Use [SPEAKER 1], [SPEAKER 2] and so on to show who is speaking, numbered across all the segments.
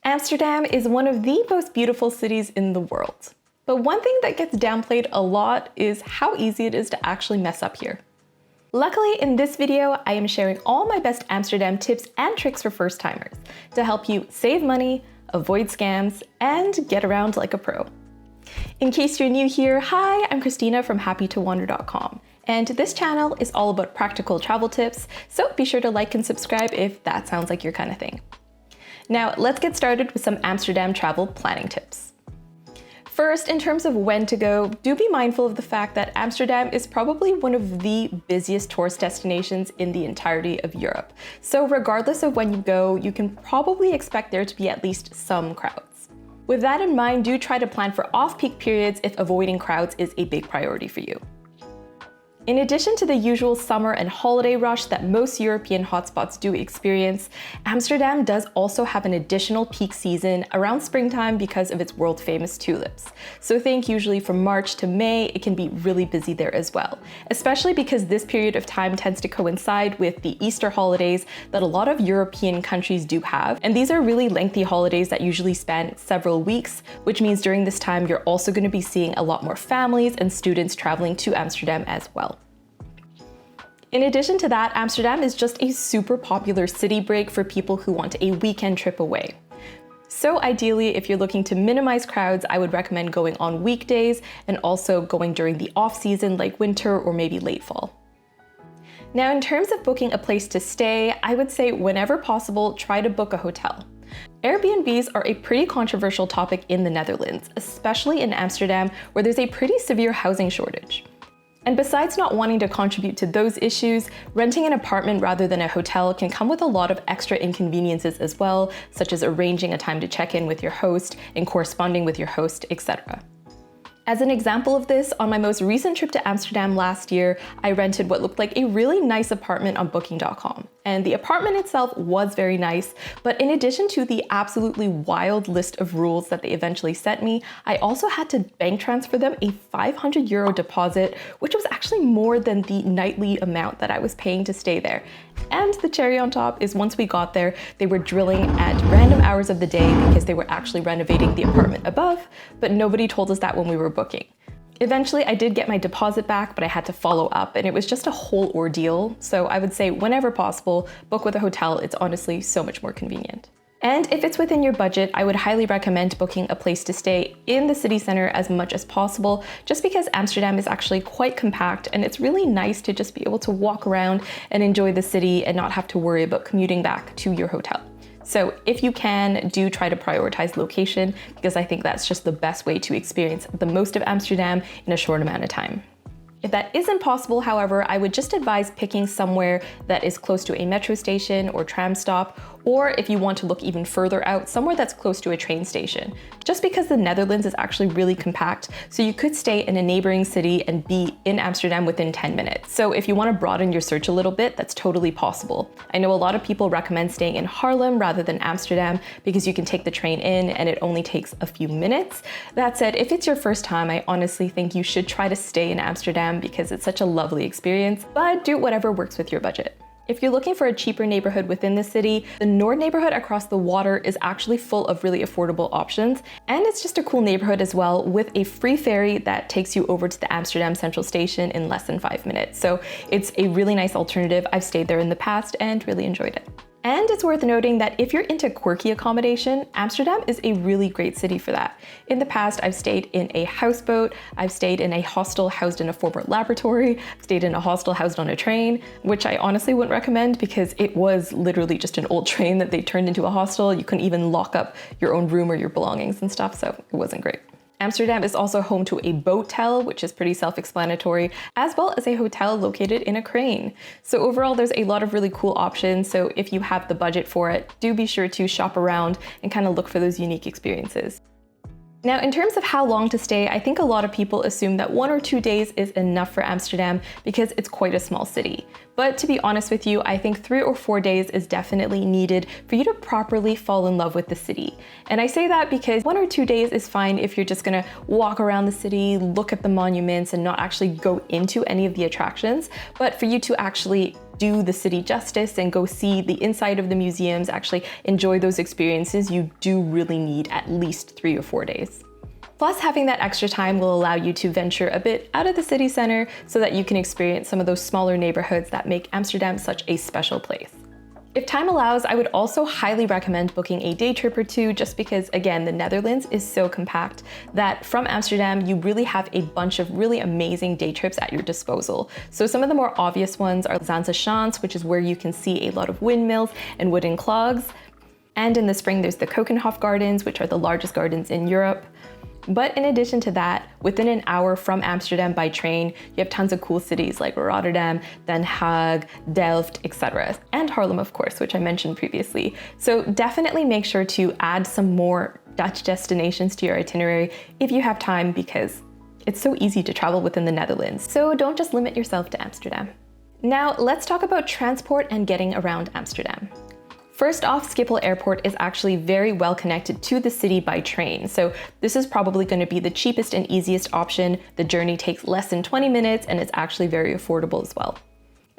[SPEAKER 1] Amsterdam is one of the most beautiful cities in the world. But one thing that gets downplayed a lot is how easy it is to actually mess up here. Luckily, in this video, I am sharing all my best Amsterdam tips and tricks for first-timers to help you save money, avoid scams, and get around like a pro. In case you're new here, hi, I'm Christina from happytowander.com. And this channel is all about practical travel tips, so be sure to like and subscribe if that sounds like your kind of thing. Now, let's get started with some Amsterdam travel planning tips. First, in terms of when to go, do be mindful of the fact that Amsterdam is probably one of the busiest tourist destinations in the entirety of Europe. So regardless of when you go, you can probably expect there to be at least some crowds. With that in mind, do try to plan for off-peak periods if avoiding crowds is a big priority for you. In addition to the usual summer and holiday rush that most European hotspots do experience, Amsterdam does also have an additional peak season around springtime because of its world-famous tulips. So think usually from March to May, it can be really busy there as well, especially because this period of time tends to coincide with the Easter holidays that a lot of European countries do have. And these are really lengthy holidays that usually span several weeks, which means during this time, you're also going to be seeing a lot more families and students traveling to Amsterdam as well. In addition to that, Amsterdam is just a super popular city break for people who want a weekend trip away. So ideally, if you're looking to minimize crowds, I would recommend going on weekdays and also going during the off-season like winter or maybe late fall. Now, in terms of booking a place to stay, I would say whenever possible, try to book a hotel. Airbnbs are a pretty controversial topic in the Netherlands, especially in Amsterdam, where there's a pretty severe housing shortage. And besides not wanting to contribute to those issues, renting an apartment rather than a hotel can come with a lot of extra inconveniences as well, such as arranging a time to check in with your host and corresponding with your host, etc. As an example of this, on my most recent trip to Amsterdam last year, I rented what looked like a really nice apartment on booking.com. And the apartment itself was very nice, but in addition to the absolutely wild list of rules that they eventually sent me, I also had to bank transfer them a €500 deposit, which was actually more than the nightly amount that I was paying to stay there. And the cherry on top is once we got there, they were drilling at random hours of the day because they were actually renovating the apartment above, but nobody told us that when we were booking. Eventually, I did get my deposit back, but I had to follow up, and it was just a whole ordeal. So I would say whenever possible, book with a hotel. It's honestly so much more convenient. And if it's within your budget, I would highly recommend booking a place to stay in the city center as much as possible, just because Amsterdam is actually quite compact and it's really nice to just be able to walk around and enjoy the city and not have to worry about commuting back to your hotel. So if you can, do try to prioritize location, because I think that's just the best way to experience the most of Amsterdam in a short amount of time. If that isn't possible, however, I would just advise picking somewhere that is close to a metro station or tram stop, or if you want to look even further out, somewhere that's close to a train station. Just because the Netherlands is actually really compact, so you could stay in a neighboring city and be in Amsterdam within 10 minutes. So if you want to broaden your search a little bit, that's totally possible. I know a lot of people recommend staying in Haarlem rather than Amsterdam because you can take the train in and it only takes a few minutes. That said, if it's your first time, I honestly think you should try to stay in Amsterdam because it's such a lovely experience, but do whatever works with your budget. If you're looking for a cheaper neighborhood within the city, the Noord neighborhood across the water is actually full of really affordable options. And it's just a cool neighborhood as well, with a free ferry that takes you over to the Amsterdam Central Station in less than 5 minutes. So it's a really nice alternative. I've stayed there in the past and really enjoyed it. And it's worth noting that if you're into quirky accommodation, Amsterdam is a really great city for that. In the past, I've stayed in a houseboat, I've stayed in a hostel housed in a former laboratory, I've stayed in a hostel housed on a train, which I honestly wouldn't recommend because it was literally just an old train that they turned into a hostel. You couldn't even lock up your own room or your belongings and stuff, so it wasn't great. Amsterdam is also home to a boatel, which is pretty self-explanatory, as well as a hotel located in a crane. So overall, there's a lot of really cool options. So if you have the budget for it, do be sure to shop around and kind of look for those unique experiences. Now, in terms of how long to stay, I think a lot of people assume that 1 or 2 days is enough for Amsterdam because it's quite a small city. But to be honest with you, I think 3 or 4 days is definitely needed for you to properly fall in love with the city. And I say that because 1 or 2 days is fine if you're just gonna walk around the city, look at the monuments, and not actually go into any of the attractions. But for you to actually do the city justice and go see the inside of the museums, actually enjoy those experiences, you do really need at least 3 or 4 days. Plus, having that extra time will allow you to venture a bit out of the city center so that you can experience some of those smaller neighborhoods that make Amsterdam such a special place. If time allows, I would also highly recommend booking a day trip or two, just because, again, the Netherlands is so compact that from Amsterdam, you really have a bunch of really amazing day trips at your disposal. So some of the more obvious ones are Seymour St, which is where you can see a lot of windmills and wooden clogs. And in the spring, there's the Keukenhof Gardens, which are the largest gardens in Europe. But in addition to that, within an hour from Amsterdam by train, you have tons of cool cities like Rotterdam, Den Haag, Delft, etc. And Haarlem, of course, which I mentioned previously. So definitely make sure to add some more Dutch destinations to your itinerary if you have time, because it's so easy to travel within the Netherlands. So don't just limit yourself to Amsterdam. Now let's talk about transport and getting around Amsterdam. First off, Schiphol Airport is actually very well connected to the city by train, so this is probably going to be the cheapest and easiest option. The journey takes less than 20 minutes and it's actually very affordable as well.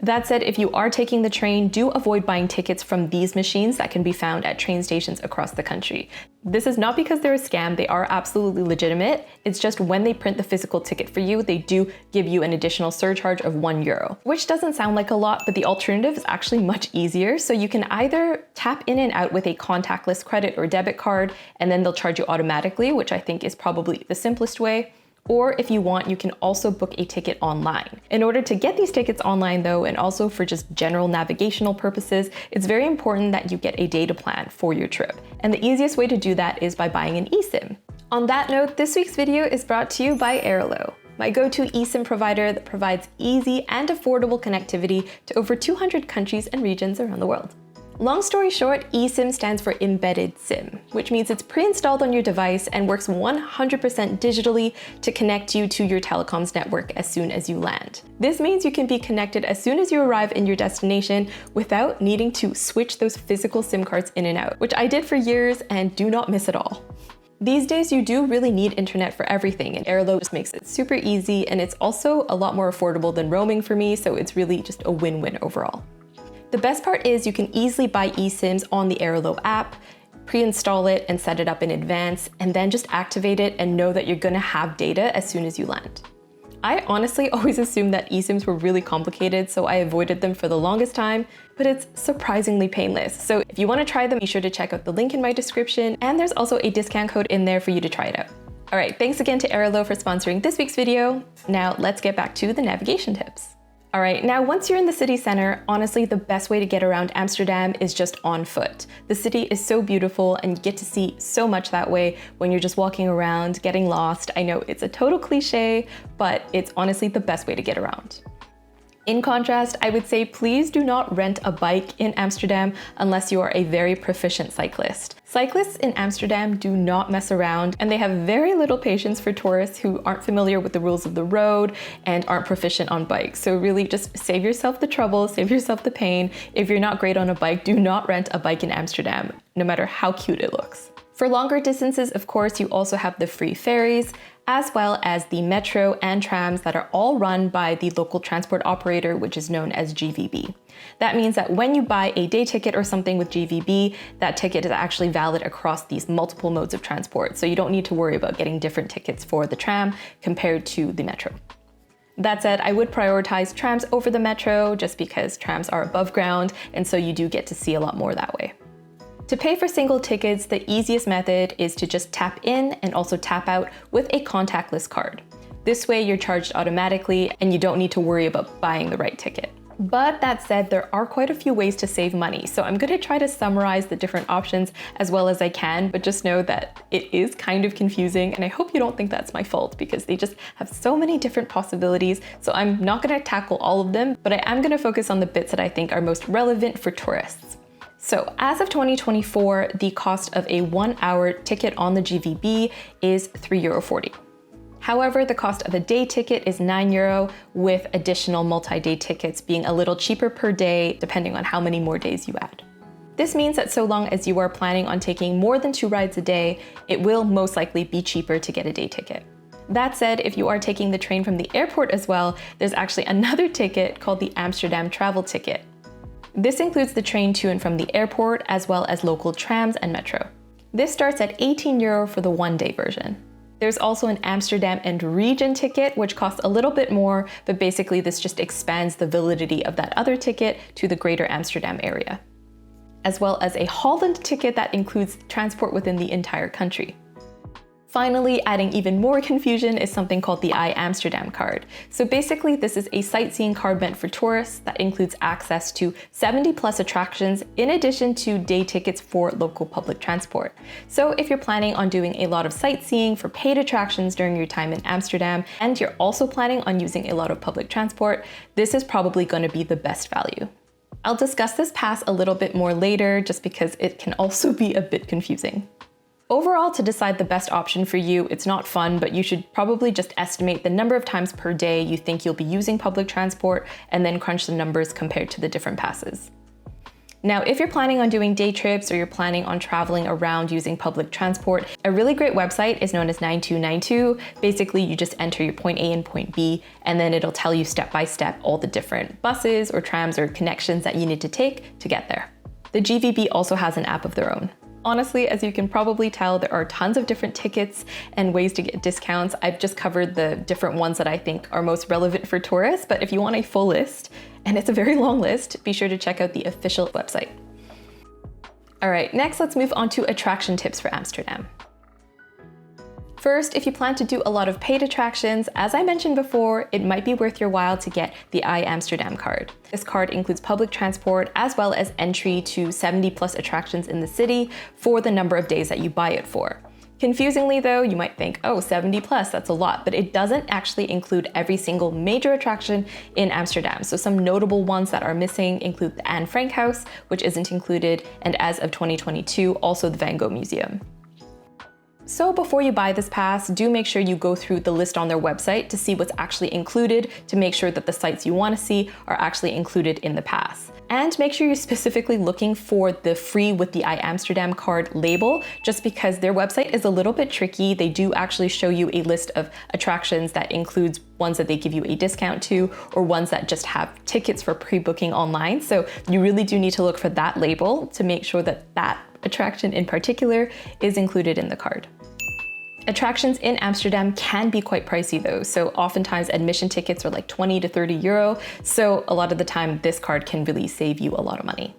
[SPEAKER 1] That said, if you are taking the train, do avoid buying tickets from these machines that can be found at train stations across the country. This is not because they're a scam, they are absolutely legitimate. It's just when they print the physical ticket for you, they do give you an additional surcharge of €1, which doesn't sound like a lot, but the alternative is actually much easier. So you can either tap in and out with a contactless credit or debit card, and then they'll charge you automatically, which I think is probably the simplest way. Or if you want, you can also book a ticket online. In order to get these tickets online though, and also for just general navigational purposes, it's very important that you get a data plan for your trip. And the easiest way to do that is by buying an eSIM. On that note, this week's video is brought to you by Airlo, my go-to eSIM provider that provides easy and affordable connectivity to over 200 countries and regions around the world. Long story short, eSIM stands for embedded SIM, which means it's pre-installed on your device and works 100% digitally to connect you to your telecoms network as soon as you land. This means you can be connected as soon as you arrive in your destination without needing to switch those physical SIM cards in and out, which I did for years and do not miss at all. These days, you do really need internet for everything, and Airlo just makes it super easy, and it's also a lot more affordable than roaming for me, so it's really just a win-win overall. The best part is you can easily buy eSIMs on the Airlo app, pre-install it and set it up in advance, and then just activate it and know that you're gonna have data as soon as you land. I honestly always assumed that eSIMs were really complicated, so I avoided them for the longest time, but it's surprisingly painless. So if you wanna try them, be sure to check out the link in my description, and there's also a discount code in there for you to try it out. All right, thanks again to Airlo for sponsoring this week's video. Now let's get back to the navigation tips. All right, now once you're in the city center, honestly, the best way to get around Amsterdam is just on foot. The city is so beautiful and you get to see so much that way when you're just walking around, getting lost. I know it's a total cliche, but it's honestly the best way to get around. In contrast, I would say please do not rent a bike in Amsterdam unless you are a very proficient cyclist. Cyclists in Amsterdam do not mess around, and they have very little patience for tourists who aren't familiar with the rules of the road and aren't proficient on bikes. So really just save yourself the trouble, save yourself the pain. If you're not great on a bike, do not rent a bike in Amsterdam, no matter how cute it looks. For longer distances, of course, you also have the free ferries, as well as the metro and trams that are all run by the local transport operator, which is known as GVB. That means that when you buy a day ticket or something with GVB, that ticket is actually valid across these multiple modes of transport. So you don't need to worry about getting different tickets for the tram compared to the metro. That said, I would prioritize trams over the metro just because trams are above ground, and so you do get to see a lot more that way. To pay for single tickets, the easiest method is to just tap in and also tap out with a contactless card. This way you're charged automatically and you don't need to worry about buying the right ticket. But that said, there are quite a few ways to save money, so I'm gonna try to summarize the different options as well as I can, but just know that it is kind of confusing, and I hope you don't think that's my fault because they just have so many different possibilities, so I'm not gonna tackle all of them, but I am gonna focus on the bits that I think are most relevant for tourists. So as of 2024, the cost of a 1-hour ticket on the GVB is €3.40. However, the cost of a day ticket is €9, with additional multi-day tickets being a little cheaper per day, depending on how many more days you add. This means that so long as you are planning on taking more than 2 rides a day, it will most likely be cheaper to get a day ticket. That said, if you are taking the train from the airport as well, there's actually another ticket called the Amsterdam travel ticket. This includes the train to and from the airport, as well as local trams and metro. This starts at €18 for the one-day version. There's also an Amsterdam and region ticket, which costs a little bit more, but basically this just expands the validity of that other ticket to the greater Amsterdam area. As well as a Holland ticket that includes transport within the entire country. Finally, adding even more confusion is something called the iAmsterdam card. So basically, this is a sightseeing card meant for tourists that includes access to 70+ attractions in addition to day tickets for local public transport. So if you're planning on doing a lot of sightseeing for paid attractions during your time in Amsterdam, and you're also planning on using a lot of public transport, this is probably going to be the best value. I'll discuss this pass a little bit more later just because it can also be a bit confusing. Overall, to decide the best option for you, it's not fun, but you should probably just estimate the number of times per day you think you'll be using public transport and then crunch the numbers compared to the different passes. Now, if you're planning on doing day trips or you're planning on traveling around using public transport, a really great website is known as 9292. Basically, you just enter your point A and point B, and then it'll tell you step by step all the different buses or trams or connections that you need to take to get there. The GVB also has an app of their own. Honestly, as you can probably tell, there are tons of different tickets and ways to get discounts. I've just covered the different ones that I think are most relevant for tourists, but if you want a full list, and it's a very long list, be sure to check out the official website. All right, next let's move on to attraction tips for Amsterdam. First, if you plan to do a lot of paid attractions, as I mentioned before, it might be worth your while to get the iAmsterdam card. This card includes public transport as well as entry to 70+ attractions in the city for the number of days that you buy it for. Confusingly though, you might think, oh, 70+, that's a lot, but it doesn't actually include every single major attraction in Amsterdam. So some notable ones that are missing include the Anne Frank House, which isn't included, and as of 2022, also the Van Gogh Museum. So before you buy this pass, do make sure you go through the list on their website to see what's actually included to make sure that the sites you want to see are actually included in the pass. And make sure you're specifically looking for the free with the iAmsterdam card label, just because their website is a little bit tricky. They do actually show you a list of attractions that includes ones that they give you a discount to, or ones that just have tickets for pre-booking online. So you really do need to look for that label to make sure that that attraction in particular is included in the card. Attractions in Amsterdam can be quite pricey though, so oftentimes admission tickets are like 20 to 30 euro, so a lot of the time this card can really save you a lot of money.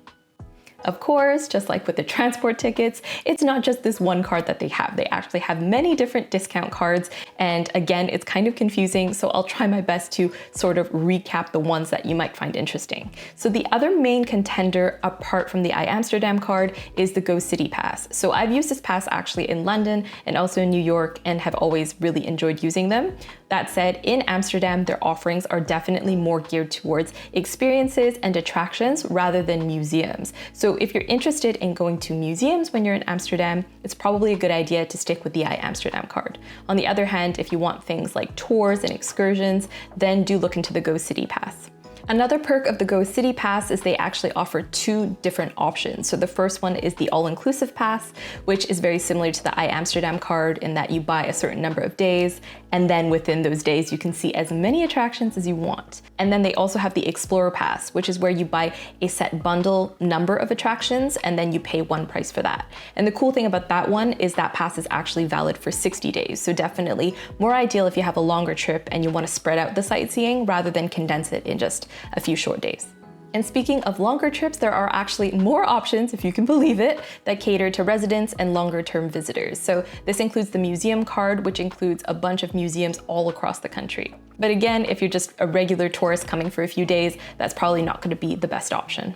[SPEAKER 1] Of course, just like with the transport tickets, it's not just this one card that they have. They actually have many different discount cards, and again, it's kind of confusing, so I'll try my best to sort of recap the ones that you might find interesting. So the other main contender apart from the iAmsterdam card is the Go City Pass. So I've used this pass actually in London and also in New York and have always really enjoyed using them. That said, in Amsterdam, their offerings are definitely more geared towards experiences and attractions rather than museums. So if you're interested in going to museums when you're in Amsterdam, it's probably a good idea to stick with the iAmsterdam card. On the other hand, if you want things like tours and excursions, then do look into the Go City Pass. Another perk of the Go City Pass is they actually offer two different options. So the first one is the all-inclusive pass, which is very similar to the iAmsterdam card in that you buy a certain number of days, and then within those days you can see as many attractions as you want. And then they also have the Explorer Pass, which is where you buy a set bundle number of attractions and then you pay one price for that. And the cool thing about that one is that pass is actually valid for 60 days. So definitely more ideal if you have a longer trip and you want to spread out the sightseeing rather than condense it in just a few short days. And speaking of longer trips, there are actually more options, if you can believe it, that cater to residents and longer term visitors. So this includes the museum card, which includes a bunch of museums all across the country. But again, if you're just a regular tourist coming for a few days, that's probably not going to be the best option.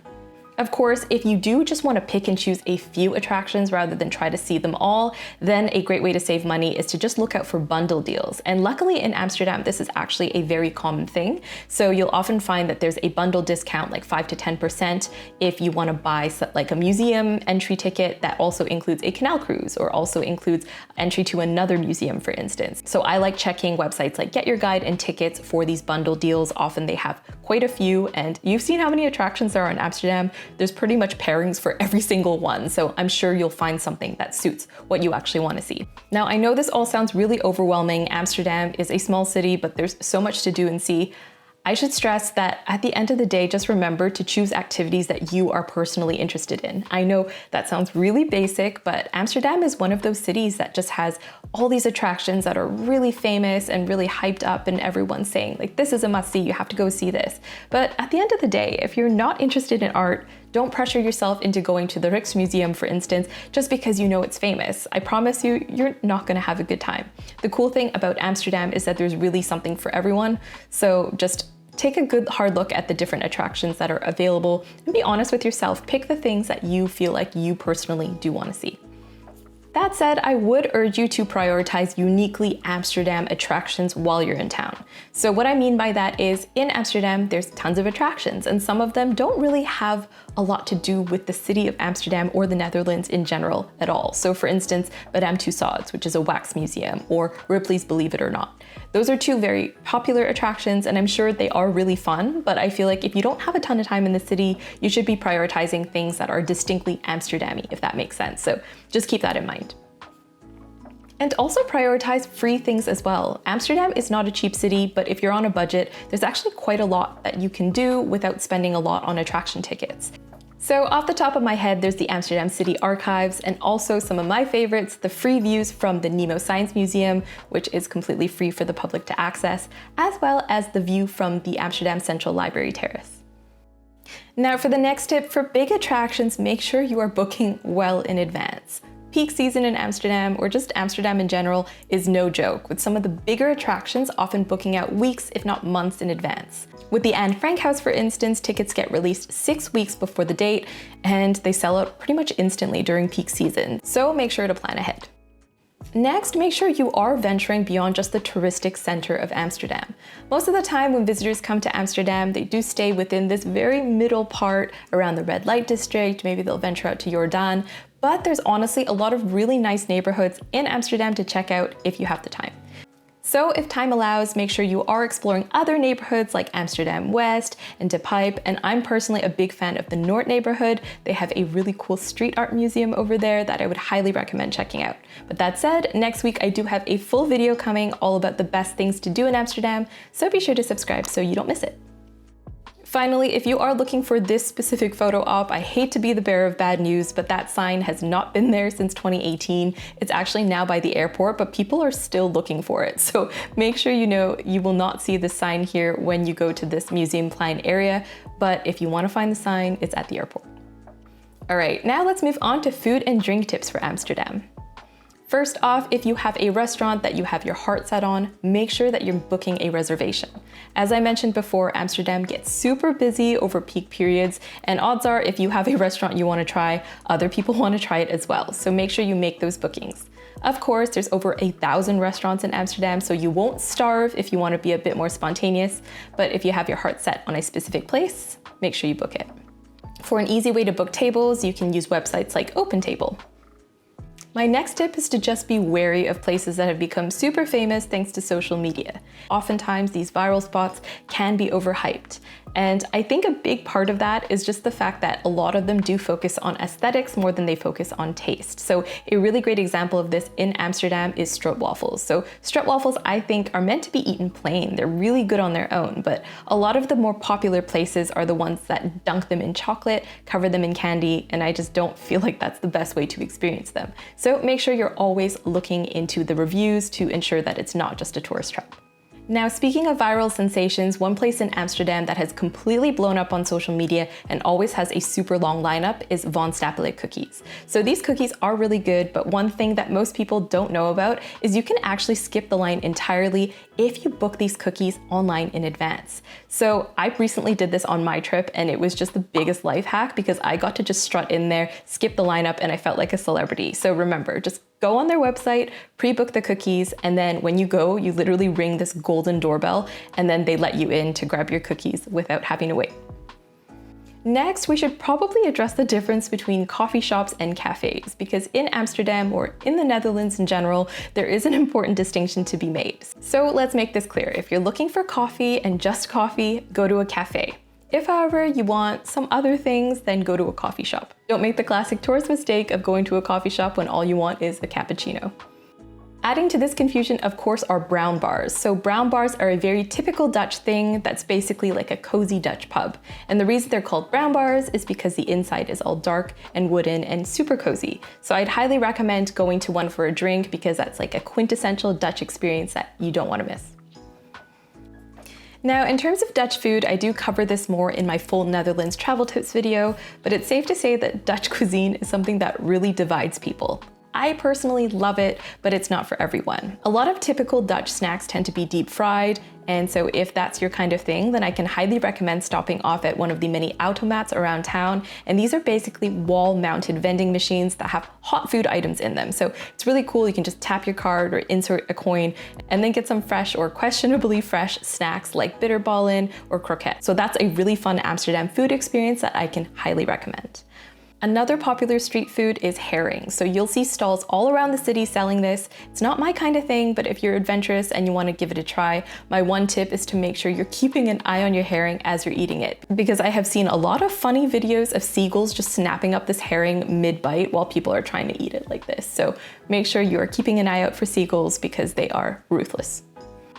[SPEAKER 1] Of course, if you do just want to pick and choose a few attractions rather than try to see them all, then a great way to save money is to just look out for bundle deals. And luckily in Amsterdam, this is actually a very common thing. So you'll often find that there's a bundle discount like 5 to 10% if you want to buy like a museum entry ticket that also includes a canal cruise or also includes entry to another museum, for instance. So I like checking websites like Get Your Guide and Tickets for these bundle deals. Often they have quite a few, and you've seen how many attractions there are in Amsterdam. There's pretty much pairings for every single one, so I'm sure you'll find something that suits what you actually want to see. Now, I know this all sounds really overwhelming. Amsterdam is a small city, but there's so much to do and see. I should stress that at the end of the day, just remember to choose activities that you are personally interested in. I know that sounds really basic, but Amsterdam is one of those cities that just has all these attractions that are really famous and really hyped up, and everyone's saying like, this is a must see, you have to go see this. But at the end of the day, if you're not interested in art, don't pressure yourself into going to the Rijksmuseum, for instance, just because you know it's famous. I promise you, you're not gonna have a good time. The cool thing about Amsterdam is that there's really something for everyone. So just take a good hard look at the different attractions that are available and be honest with yourself. Pick the things that you feel like you personally do want to see. That said, I would urge you to prioritize uniquely Amsterdam attractions while you're in town. So what I mean by that is in Amsterdam, there's tons of attractions, and some of them don't really have a lot to do with the city of Amsterdam or the Netherlands in general at all. So for instance, Madame Tussauds, which is a wax museum, or Ripley's Believe It or Not. Those are two very popular attractions, and I'm sure they are really fun, but I feel like if you don't have a ton of time in the city, you should be prioritizing things that are distinctly Amsterdam-y, if that makes sense. So just keep that in mind. And also prioritize free things as well. Amsterdam is not a cheap city, but if you're on a budget, there's actually quite a lot that you can do without spending a lot on attraction tickets. So off the top of my head, there's the Amsterdam City Archives, and also some of my favorites, the free views from the Nemo Science Museum, which is completely free for the public to access, as well as the view from the Amsterdam Central Library Terrace. Now for the next tip, for big attractions, make sure you are booking well in advance. Peak season in Amsterdam, or just Amsterdam in general, is no joke, with some of the bigger attractions often booking out weeks, if not months in advance. With the Anne Frank House, for instance, tickets get released 6 weeks before the date, and they sell out pretty much instantly during peak season, so make sure to plan ahead. Next, make sure you are venturing beyond just the touristic center of Amsterdam. Most of the time when visitors come to Amsterdam, they do stay within this very middle part around the red light district. Maybe they'll venture out to Jordaan, but there's honestly a lot of really nice neighborhoods in Amsterdam to check out if you have the time. So if time allows, make sure you are exploring other neighborhoods like Amsterdam West and De Pijp, and I'm personally a big fan of the Noord neighborhood. They have a really cool street art museum over there that I would highly recommend checking out. But that said, next week I do have a full video coming all about the best things to do in Amsterdam, so be sure to subscribe so you don't miss it. Finally, if you are looking for this specific photo op, I hate to be the bearer of bad news, but that sign has not been there since 2018. It's actually now by the airport, but people are still looking for it. So make sure you know you will not see the sign here when you go to this Museumplein area, but if you want to find the sign, it's at the airport. All right, now let's move on to food and drink tips for Amsterdam. First off, if you have a restaurant that you have your heart set on, make sure that you're booking a reservation. As I mentioned before, Amsterdam gets super busy over peak periods, and odds are if you have a restaurant you want to try, other people want to try it as well. So make sure you make those bookings. Of course, there's over 1,000 restaurants in Amsterdam, so you won't starve if you want to be a bit more spontaneous, but if you have your heart set on a specific place, make sure you book it. For an easy way to book tables, you can use websites like OpenTable. My next tip is to just be wary of places that have become super famous thanks to social media. Oftentimes, these viral spots can be overhyped. And I think a big part of that is just the fact that a lot of them do focus on aesthetics more than they focus on taste. So a really great example of this in Amsterdam is stroopwafels. So stroopwafels, I think, are meant to be eaten plain. They're really good on their own, but a lot of the more popular places are the ones that dunk them in chocolate, cover them in candy, and I just don't feel like that's the best way to experience them. So make sure you're always looking into the reviews to ensure that it's not just a tourist trap. Now, speaking of viral sensations, one place in Amsterdam that has completely blown up on social media and always has a super long lineup is Van Stapelen cookies. So these cookies are really good, but one thing that most people don't know about is you can actually skip the line entirely if you book these cookies online in advance. So I recently did this on my trip, and it was just the biggest life hack because I got to just strut in there, skip the lineup, and I felt like a celebrity. So remember, just go on their website, pre-book the cookies, and then when you go, you literally ring this golden doorbell, and then they let you in to grab your cookies without having to wait. Next, we should probably address the difference between coffee shops and cafes, because in Amsterdam, or in the Netherlands in general, there is an important distinction to be made. So let's make this clear. If you're looking for coffee and just coffee, go to a cafe. If, however, you want some other things, then go to a coffee shop. Don't make the classic tourist mistake of going to a coffee shop when all you want is a cappuccino. Adding to this confusion, of course, are brown bars. So brown bars are a very typical Dutch thing that's basically like a cozy Dutch pub. And the reason they're called brown bars is because the inside is all dark and wooden and super cozy. So I'd highly recommend going to one for a drink because that's like a quintessential Dutch experience that you don't want to miss. Now, in terms of Dutch food, I do cover this more in my full Netherlands travel tips video, but it's safe to say that Dutch cuisine is something that really divides people. I personally love it, but it's not for everyone. A lot of typical Dutch snacks tend to be deep fried, and so if that's your kind of thing, then I can highly recommend stopping off at one of the many automats around town. And these are basically wall-mounted vending machines that have hot food items in them. So it's really cool. You can just tap your card or insert a coin and then get some fresh or questionably fresh snacks like bitterballen or croquette. So that's a really fun Amsterdam food experience that I can highly recommend. Another popular street food is herring. So you'll see stalls all around the city selling this. It's not my kind of thing, but if you're adventurous and you want to give it a try, my one tip is to make sure you're keeping an eye on your herring as you're eating it. Because I have seen a lot of funny videos of seagulls just snapping up this herring mid-bite while people are trying to eat it like this. So make sure you are keeping an eye out for seagulls because they are ruthless.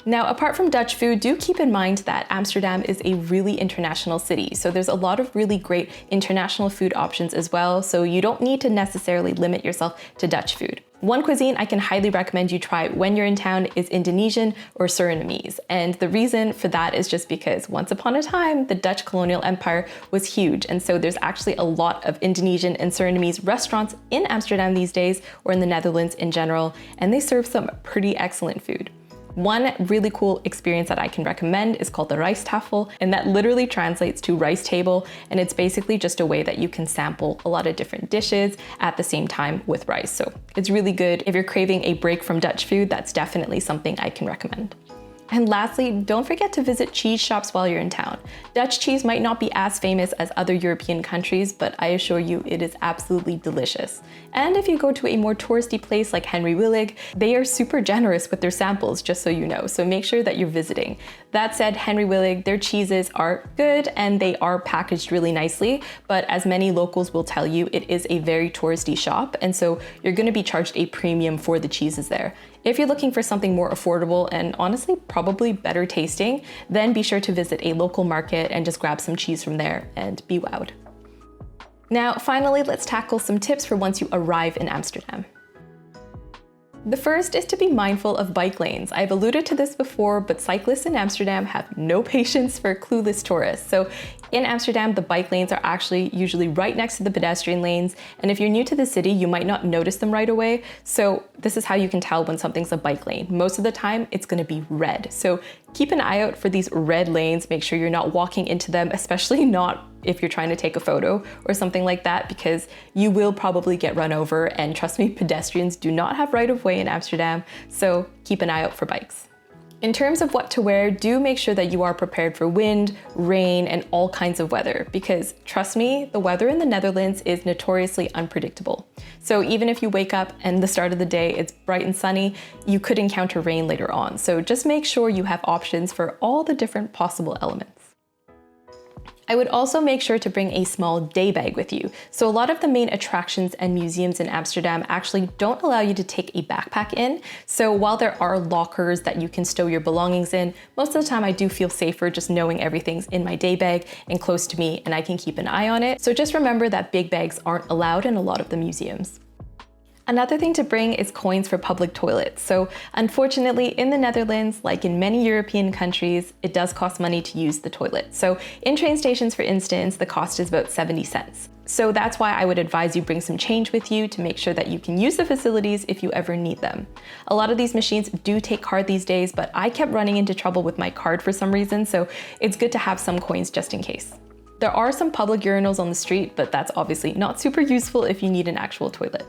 [SPEAKER 1] Now, apart from Dutch food, do keep in mind that Amsterdam is a really international city. So there's a lot of really great international food options as well. So you don't need to necessarily limit yourself to Dutch food. One cuisine I can highly recommend you try when you're in town is Indonesian or Surinamese. And the reason for that is just because once upon a time, the Dutch colonial empire was huge. And so there's actually a lot of Indonesian and Surinamese restaurants in Amsterdam these days, or in the Netherlands in general, and they serve some pretty excellent food. One really cool experience that I can recommend is called the rijsttafel, and that literally translates to rice table, and it's basically just a way that you can sample a lot of different dishes at the same time with rice. So it's really good. If you're craving a break from Dutch food, that's definitely something I can recommend. And lastly, don't forget to visit cheese shops while you're in town. Dutch cheese might not be as famous as other European countries, but I assure you it is absolutely delicious. And if you go to a more touristy place like Henry Willig, they are super generous with their samples, just so you know, so make sure that you're visiting. That said, Henry Willig, their cheeses are good and they are packaged really nicely, but as many locals will tell you, it is a very touristy shop, and so you're gonna be charged a premium for the cheeses there. If you're looking for something more affordable and honestly probably better tasting, then be sure to visit a local market and just grab some cheese from there and be wowed. Now, finally, let's tackle some tips for once you arrive in Amsterdam. The first is to be mindful of bike lanes. I've alluded to this before, but cyclists in Amsterdam have no patience for clueless tourists. So in Amsterdam, the bike lanes are actually usually right next to the pedestrian lanes. And if you're new to the city, you might not notice them right away. So this is how you can tell when something's a bike lane. Most of the time, it's gonna be red. So keep an eye out for these red lanes. Make sure you're not walking into them, especially not if you're trying to take a photo or something like that, because you will probably get run over. And trust me, pedestrians do not have right of way in Amsterdam. So keep an eye out for bikes. In terms of what to wear, do make sure that you are prepared for wind, rain, and all kinds of weather, because trust me, the weather in the Netherlands is notoriously unpredictable. So even if you wake up and the start of the day it's bright and sunny, you could encounter rain later on. So just make sure you have options for all the different possible elements. I would also make sure to bring a small day bag with you. So a lot of the main attractions and museums in Amsterdam actually don't allow you to take a backpack in. So while there are lockers that you can stow your belongings in, most of the time I do feel safer just knowing everything's in my day bag and close to me and I can keep an eye on it. So just remember that big bags aren't allowed in a lot of the museums. Another thing to bring is coins for public toilets. So unfortunately, in the Netherlands, like in many European countries, it does cost money to use the toilet. So in train stations, for instance, the cost is about 70 cents. So that's why I would advise you bring some change with you to make sure that you can use the facilities if you ever need them. A lot of these machines do take card these days, but I kept running into trouble with my card for some reason, so it's good to have some coins just in case. There are some public urinals on the street, but that's obviously not super useful if you need an actual toilet.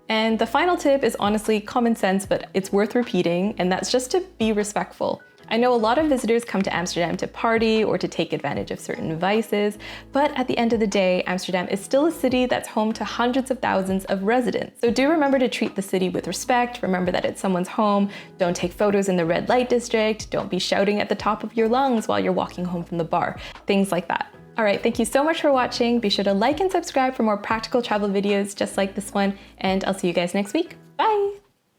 [SPEAKER 1] And the final tip is honestly common sense, but it's worth repeating, and that's just to be respectful. I know a lot of visitors come to Amsterdam to party or to take advantage of certain vices, but at the end of the day, Amsterdam is still a city that's home to hundreds of thousands of residents. So do remember to treat the city with respect, remember that it's someone's home, don't take photos in the red light district, don't be shouting at the top of your lungs while you're walking home from the bar, things like that. All right, thank you so much for watching. Be sure to like and subscribe for more practical travel videos just like this one, and I'll see you guys next week. Bye!